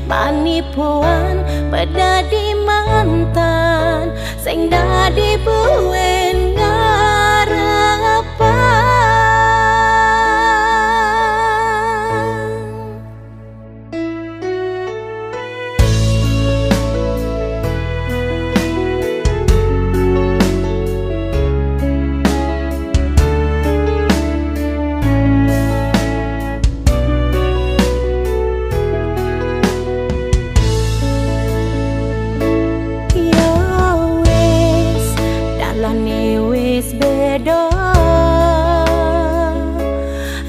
panipuan pedadi mantan sing dadi buwen ngarepan. Wis beda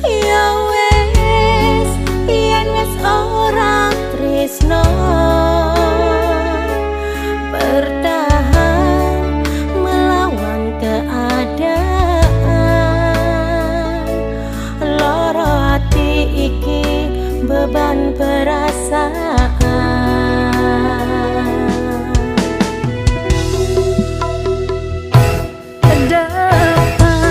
ya wis yen wis ora tresno bertahan melawan keadaan lara ati iki beban perasaan. Depan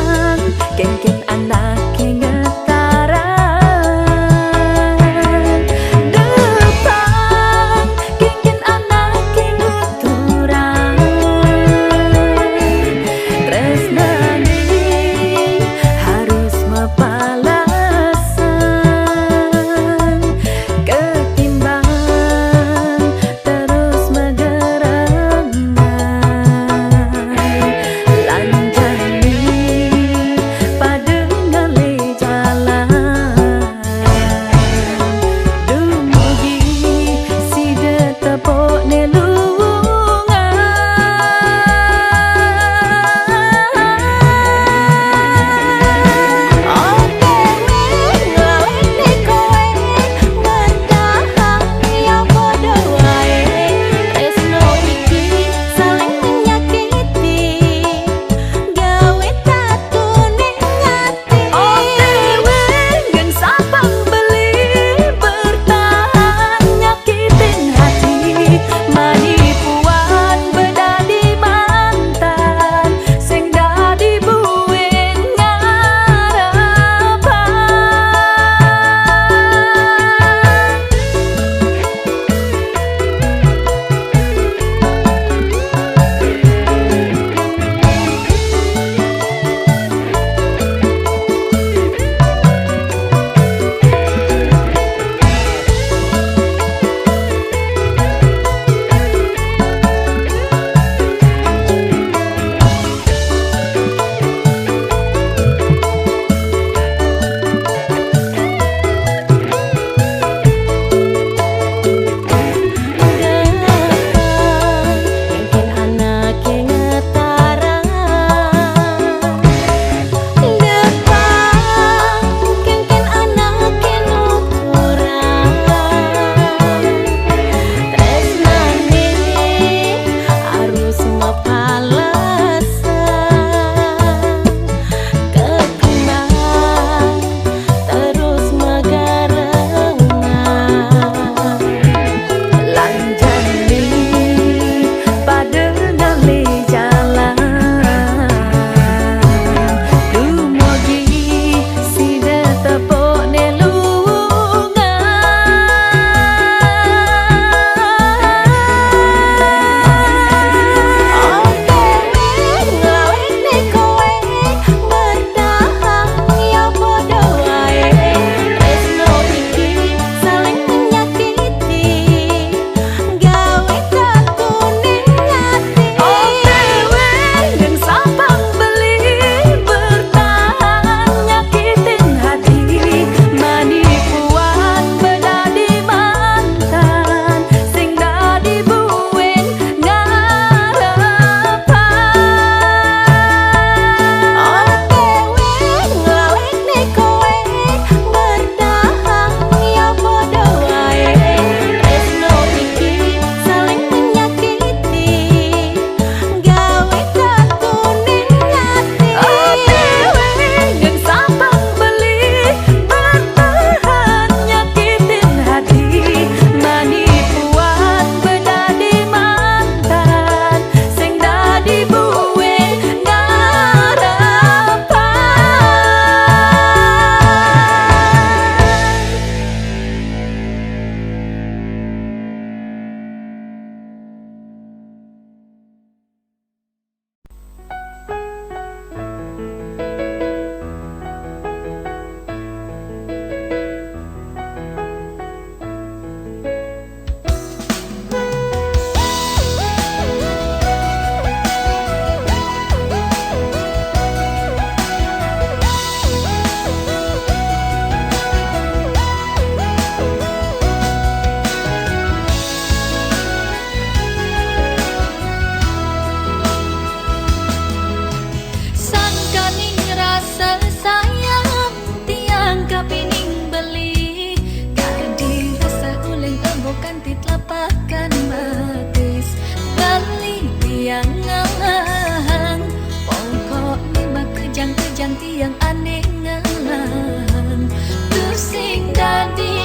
jan tiang aneh ngelang tu sing dadi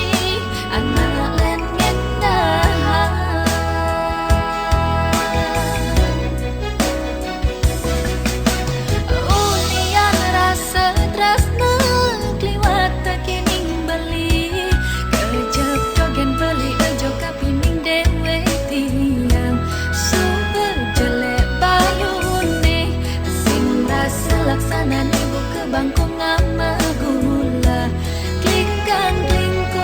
anak len ngendahan ulian rasa tresna kliwat kening beli kejep jogen beli ajo kapining dewe tiang super jelek bayune sing rasa laksana ibu ke bangku ngama gula klikang klingko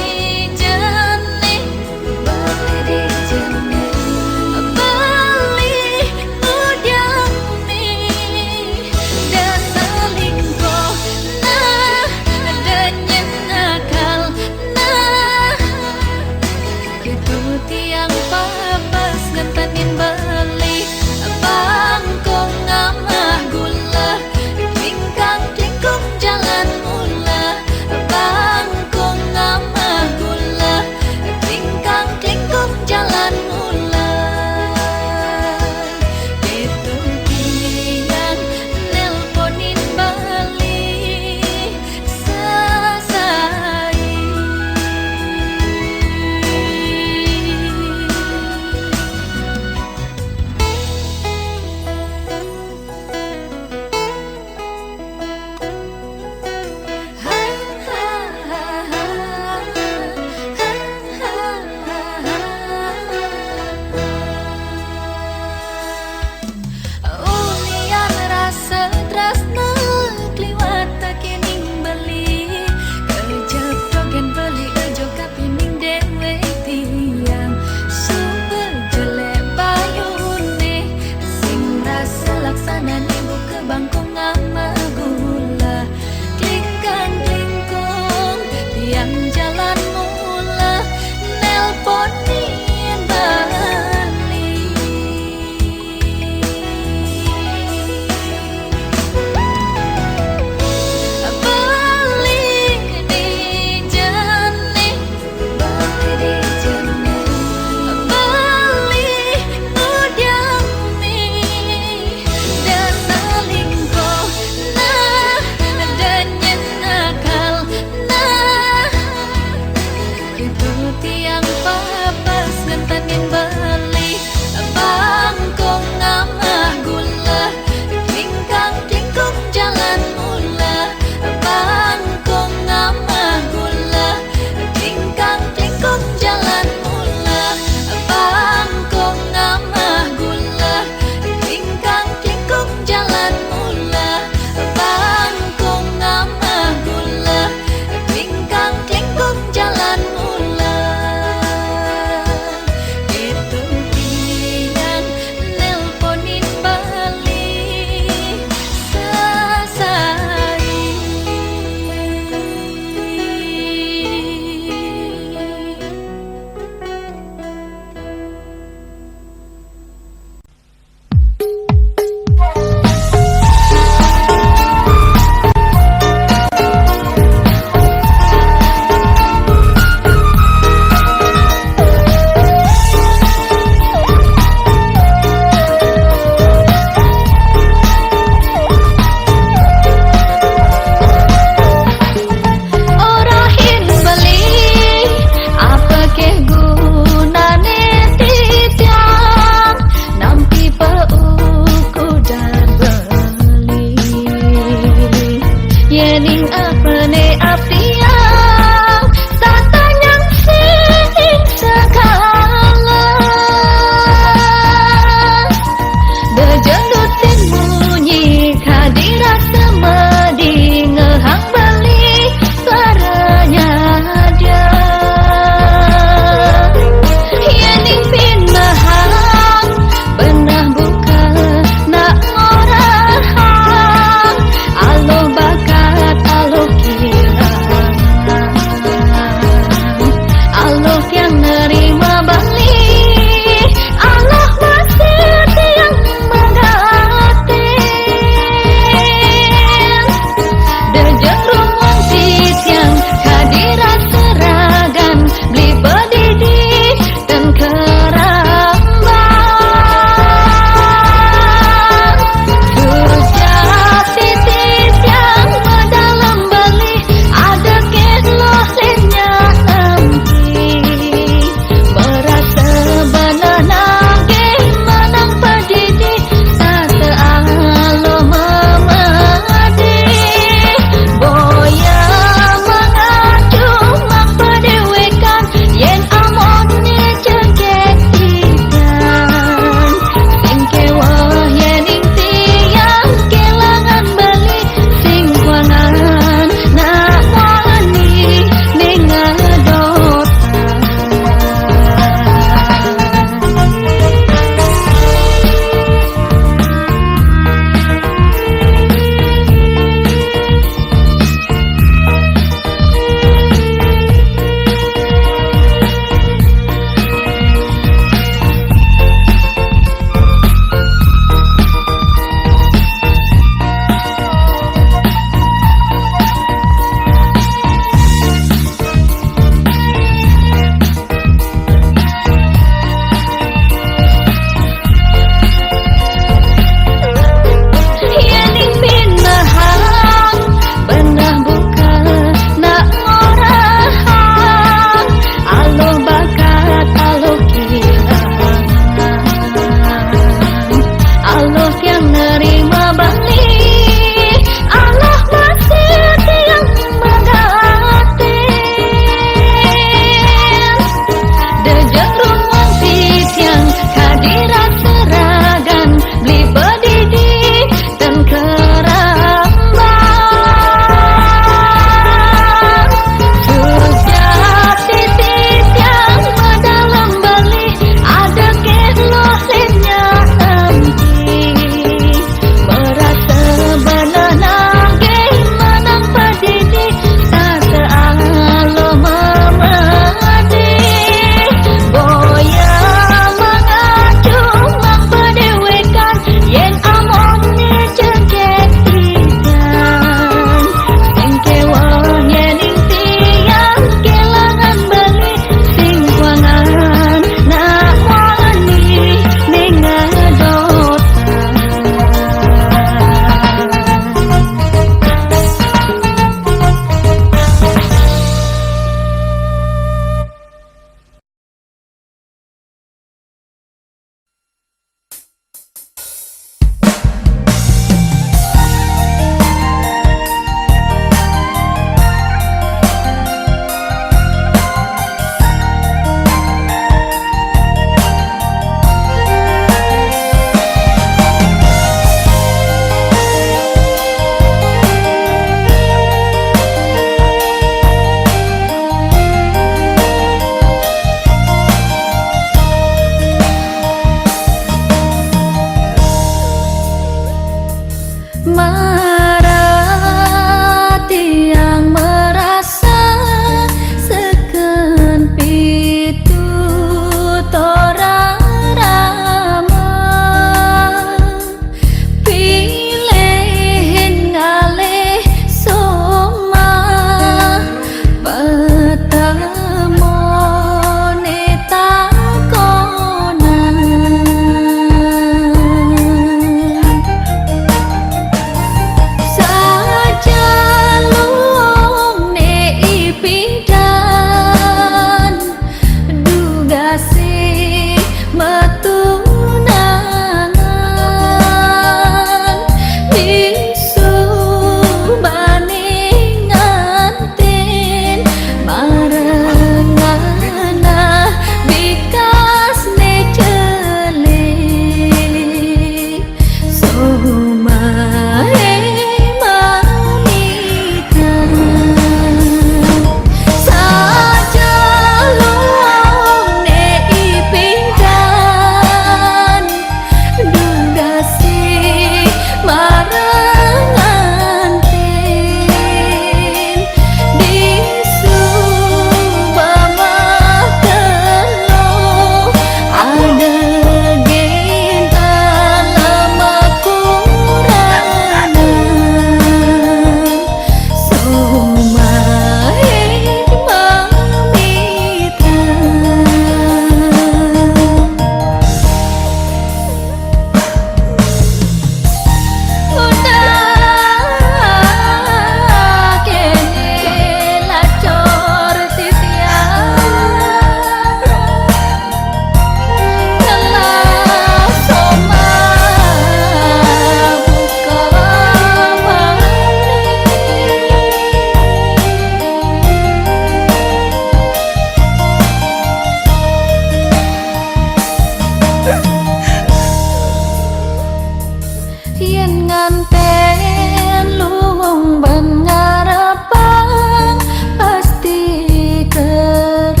yen nganten luwung ben ngarepang pasti kerahayu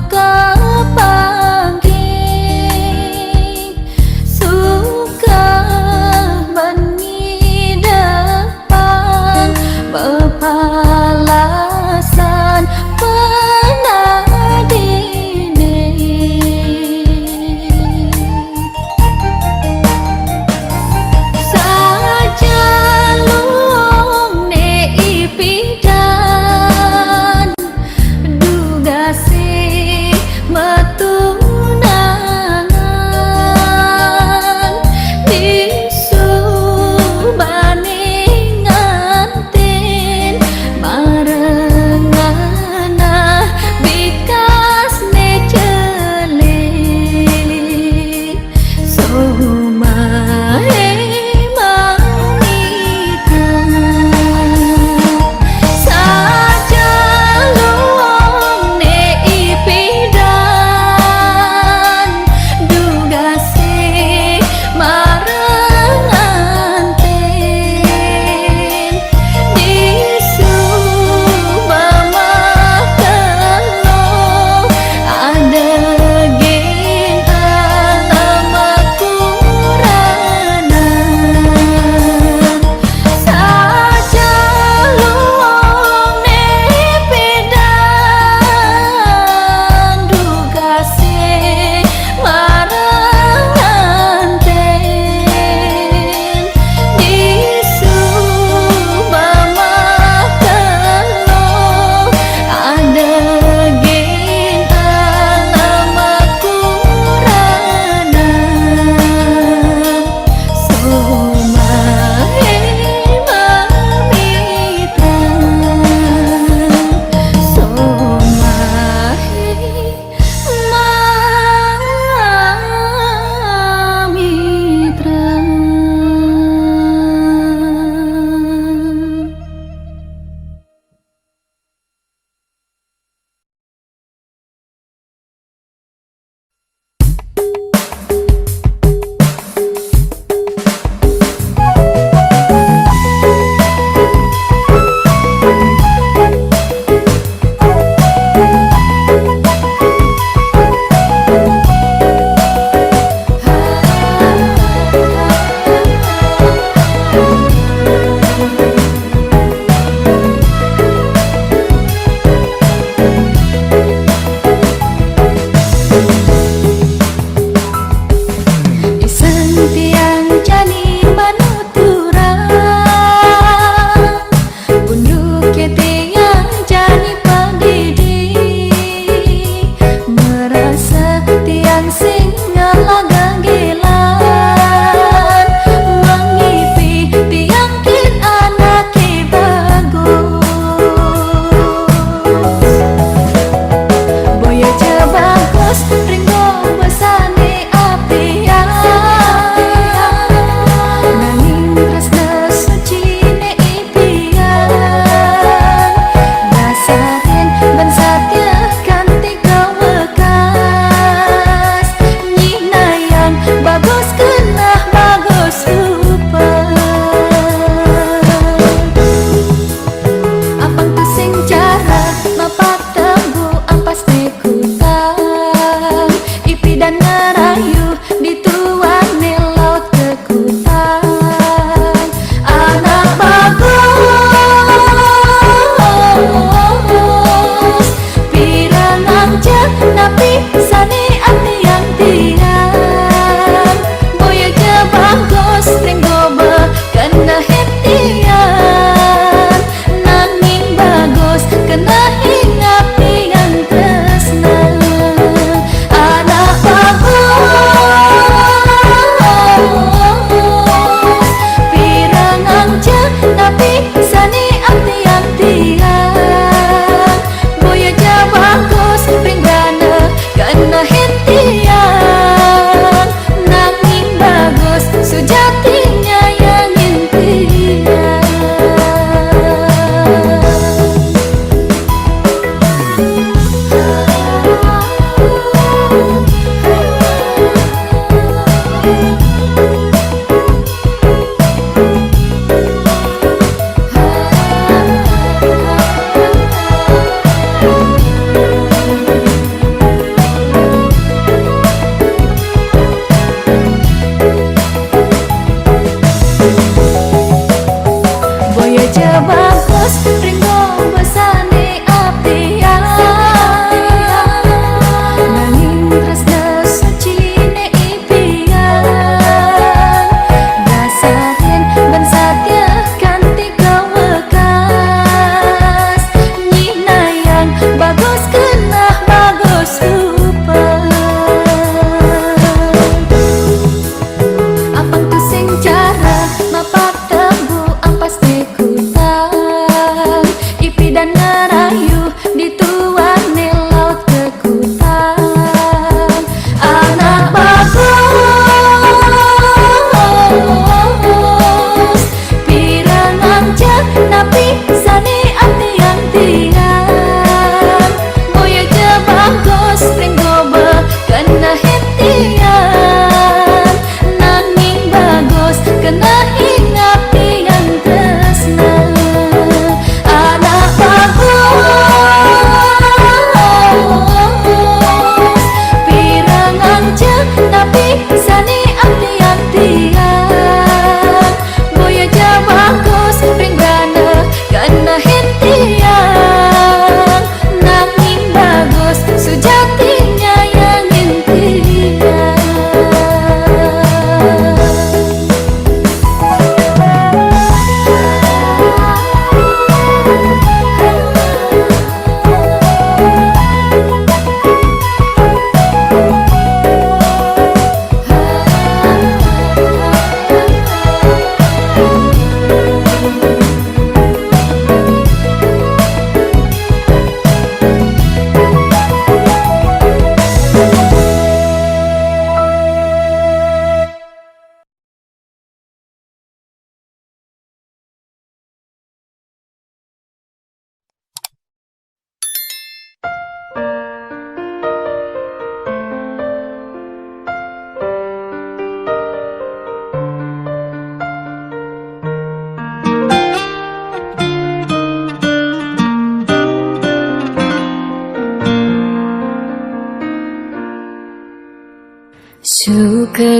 kepanggih suka bengi depan bepalasan penadine sa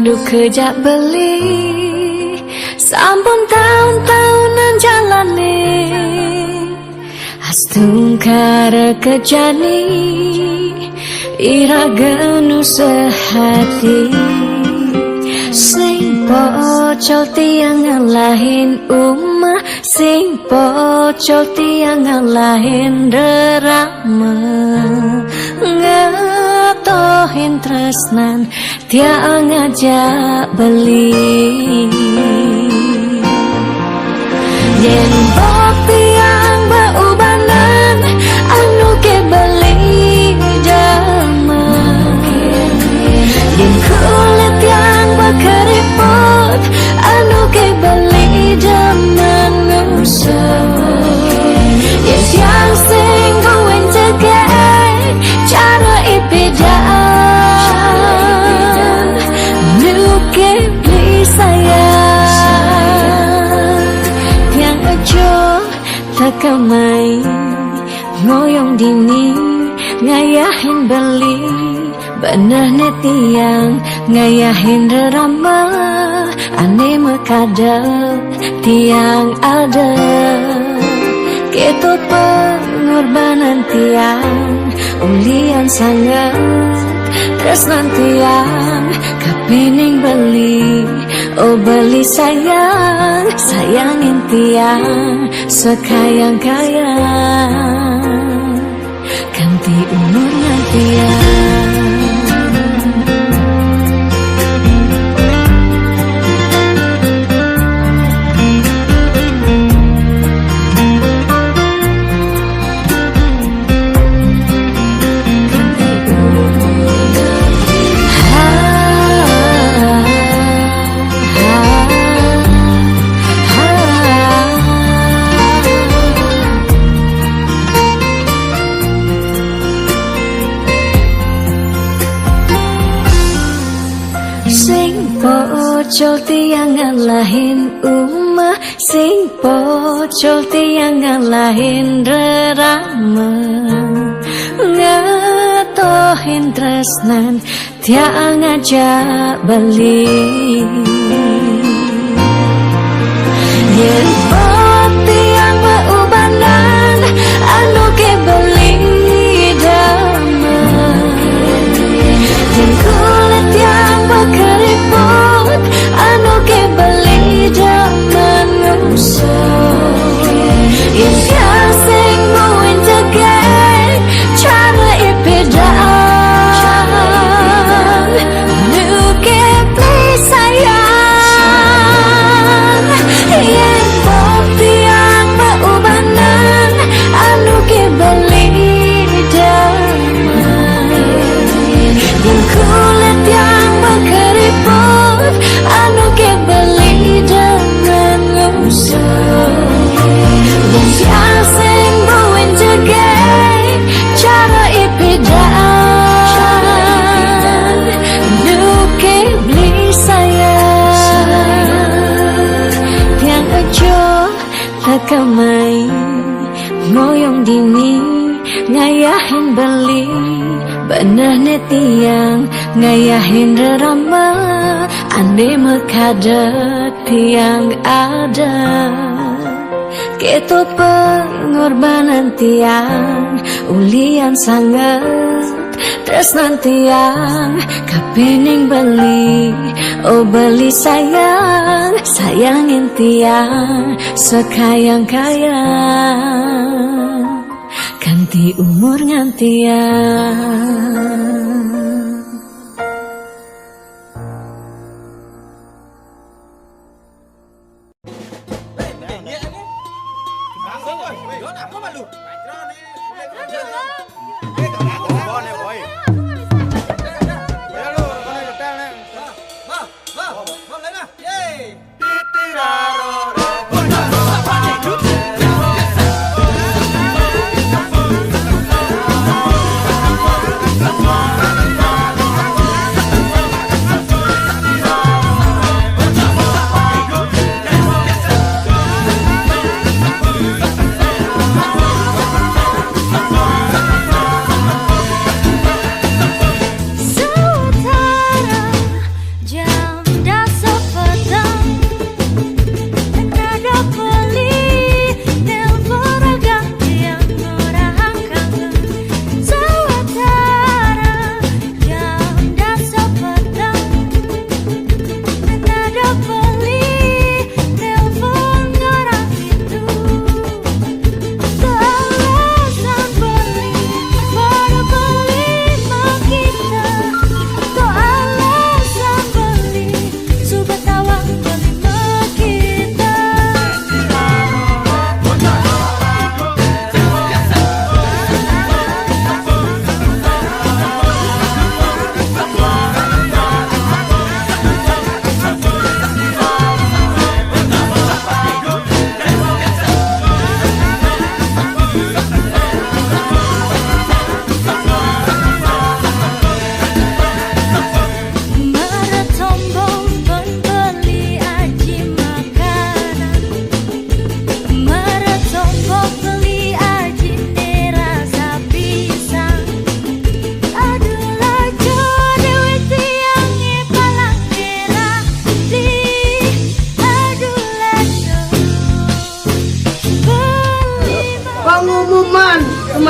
Aduh kejak beli sampun tahun-tahunan jalane astungkara kejani iraganu sehati sing pocol tiang ngalahin umah sing pocol tiang ngalahin derama ngatohin tresnan tiang ngajak beli yen bok tiang beubanan anu ke beli dama yen kulit yang berkeriput anu ke beli zaman yen yang sing gowen tegak cara ipidan nu ke beli sayang yang aja takamai ngoyong dini ngayahin beli benah netiang ngayahin derama ane mekadep tiang ada ketut pengorbanan tiang ulian sangat tresnan tiang kapining beli oh beli sayang sayangin tiang sekayang-kayang ganti umurnya tiang. Pocol tiang ngalahin umah sing pocol tiang ngalahin derama ngatohin tresnan tiang ngajak beli yen pot tiang beubanan anu ke beli dama yen kulit yang berkeriput anu ke beli zaman yen sing gowen tegak cara ipidan nu ke beli sayang yen pop tiang beubanan anu ke beli damai yen kulit yang berkeriput anu ke beli dengan yen yang sing gowen tegak cara ipidan nu ke beli sayang yang aja takamai ngoyong dini ngayahin beli benah netiang ngayahin derama ane mekadet tiang ada ketut pengorbanan tiang ulian sangat tresnan tiang kapining beli oh beli sayang sayangin tiang sekayang-kayang ganti umur ngantiang.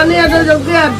mania ada joget.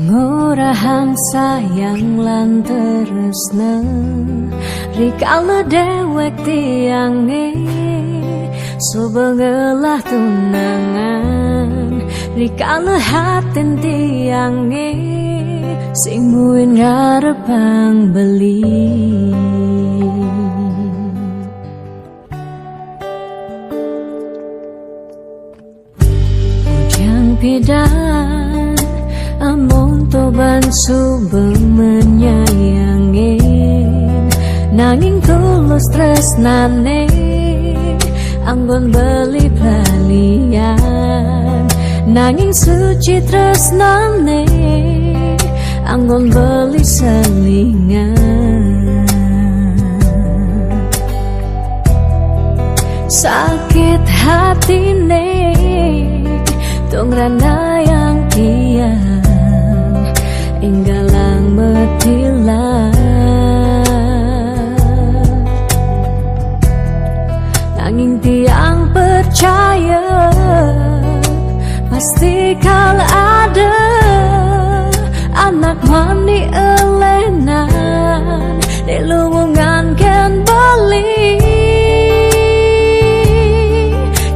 Ngurahang sayang lan tresna rikala dewek tiange subengelah tunangan rikala hatin tiange sing muin ngarepang beli ujang pidan amun toban subeng menyayangin nanging tulus tresnane anggon beli balian nanging suci tresnane anggon beli selingan sakit hatine tungrana yang kian inggalang metilan nanging tiang percaya pasti kal ada anak mani elenan di luwungan ken beli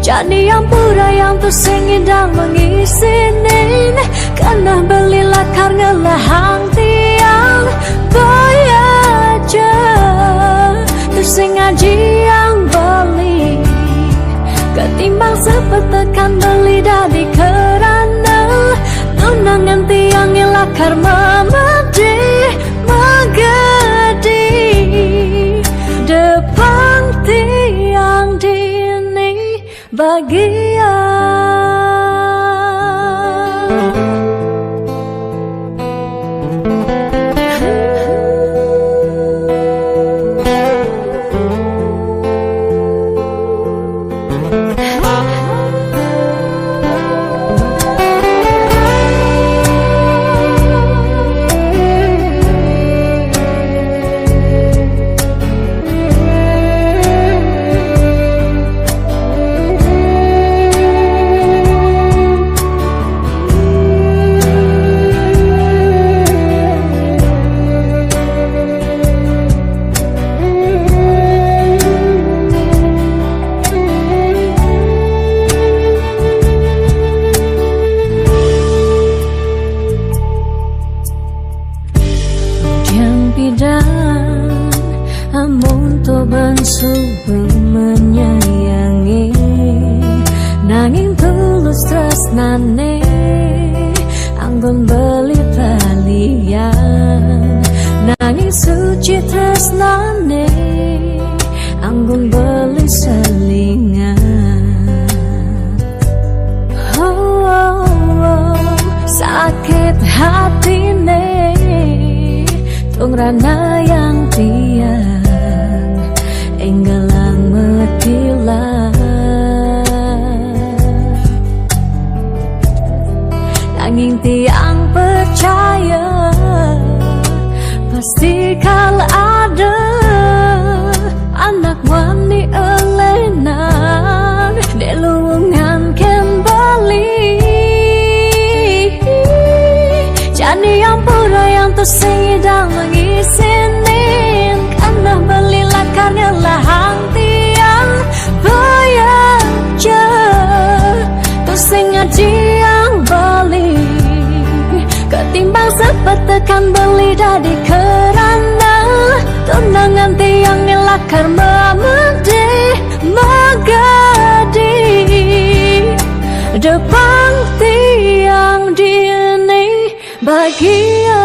jadi yang pura yang tuh singidang mengisinin karena beli lakar ngelahang tiang boyaja terus ngaji yang beli ketimbang sepetekan beli dari kerana tunangan tiang lakar memedi magedi bahagia. Amun to bansuh menyayangi, nanging tulus tresnane anggon beli talian, nanging suci tresnane anggon beli selingan. Sakit hatine tung rana yang tiang enggalang metilah, nanging tiang percaya pasti kal ada anak wani elenan delungan kembali. Jadi yang pura yang tersedang mengisinin, karena beli lakarnya lahang tiang bayaja terus ngaji yang beli ketimbang sepet tekan beli dari kerana tunangan tiang lakar memedi magadi depan tiang dini bahagia.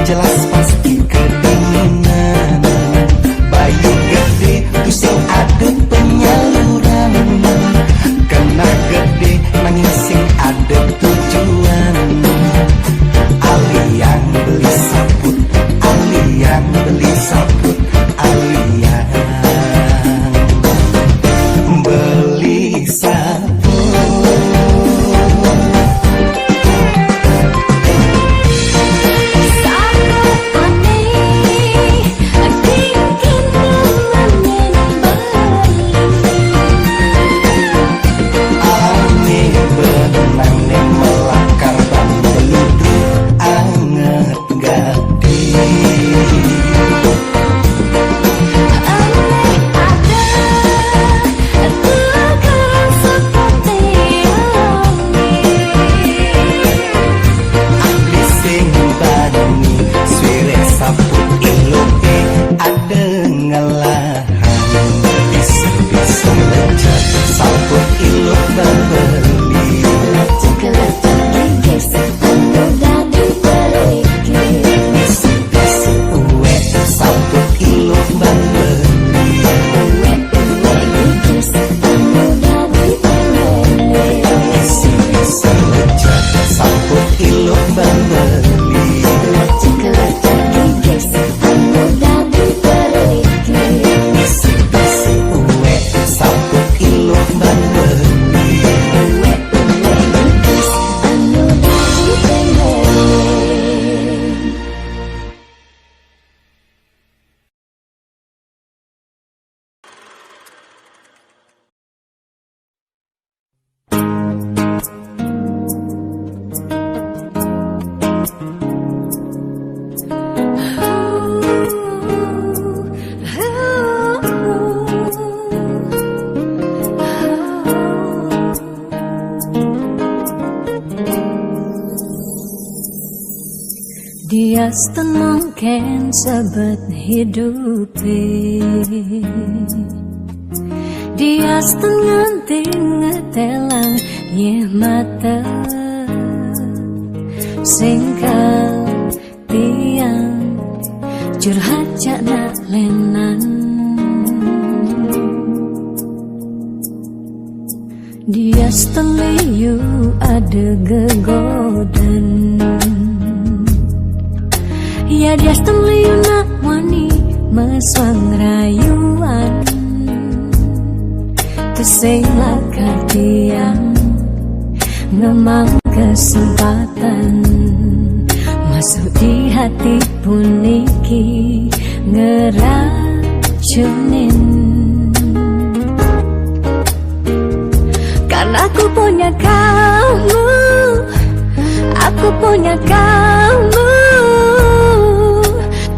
jelas pasti kedinginan. Bayu gede tuh sing ada penyaluran, kena gede nangis sing ada tujuan. Alian beli sabut, alian beli sabut, alian beli sabut. Dia mungkin sebet hidupi, dia nganti ngetelang ye mata singkal tiang curhat cakna lenan. Dia liu ada gegodan, ya dia liu nak wani meswang rayuan. Terselak tiang ngemang kesempatan masuk di hati puniki ngeracunin. Karena aku punya kamu, aku punya kamu.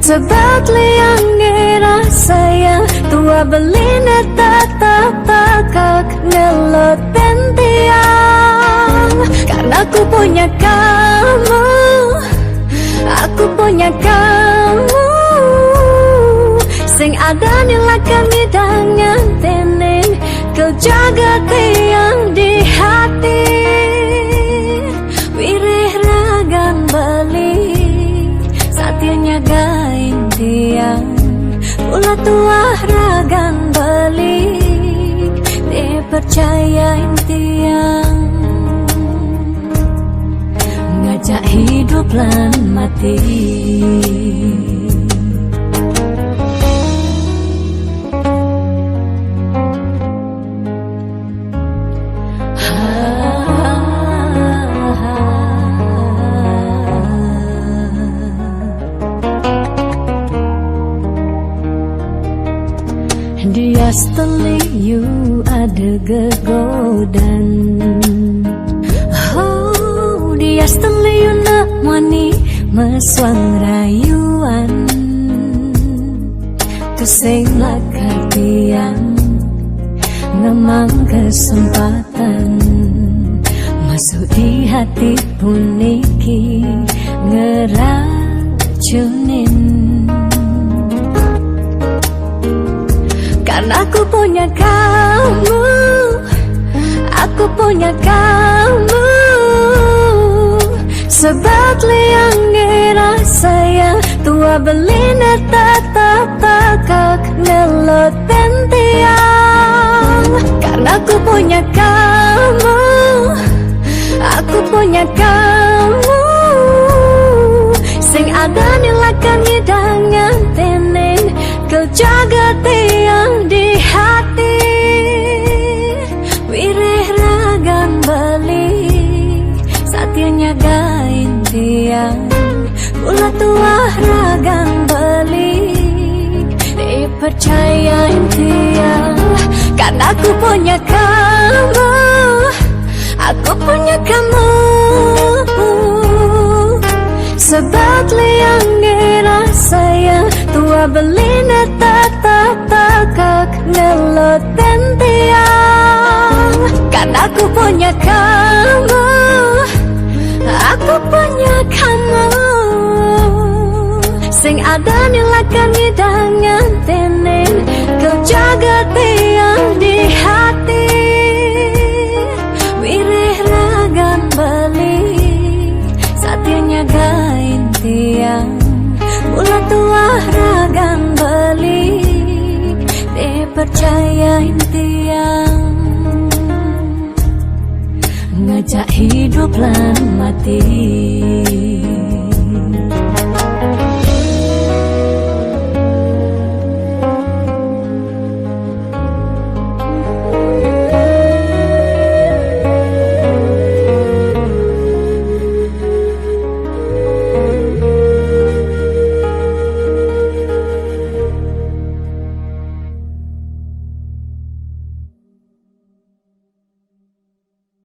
Sebab liang ngerasa yang tua belina tatap takak ngelot tiang. Karena aku punya kamu, aku punya kamu. Sing ada nilai kami dan nyantenin, kau jaga tiang di hati. Wirih ragan balik, satianya gain tiang. Pula tua ragan balik, dia percayain tiang. Ngajak hidup lan mati. Dia liu ada gegodan, oh dia liu nak wani meswang rayuan. Terselak tiang ngemang kesempatan masuk di hati puniki ngeracunin. Karena aku punya kamu, aku punya kamu. Sebab liang ngerasa yang tua belina tetap tegak neloten tiang. Karena aku punya kamu, aku punya kamu. Sing ada nilakan hidangan tening, kau jaga tiang di hati. Wireh ragan beli, satianya gain tiang. Mula tua ragan beli, dipercayain tiang. Karena aku punya kamu, aku punya kamu. Sebab liang dirasaya, tua belina tetap tegak neloten tiang. Karena aku punya kamu, aku punya kamu. Sing ada nilakan hidangan tening, kau jaga tiang di hati. Wireh ragan beli, satianya gain tiang. Mula tua ragan beli, dipercayain tiang. Ngajak hidup lan mati.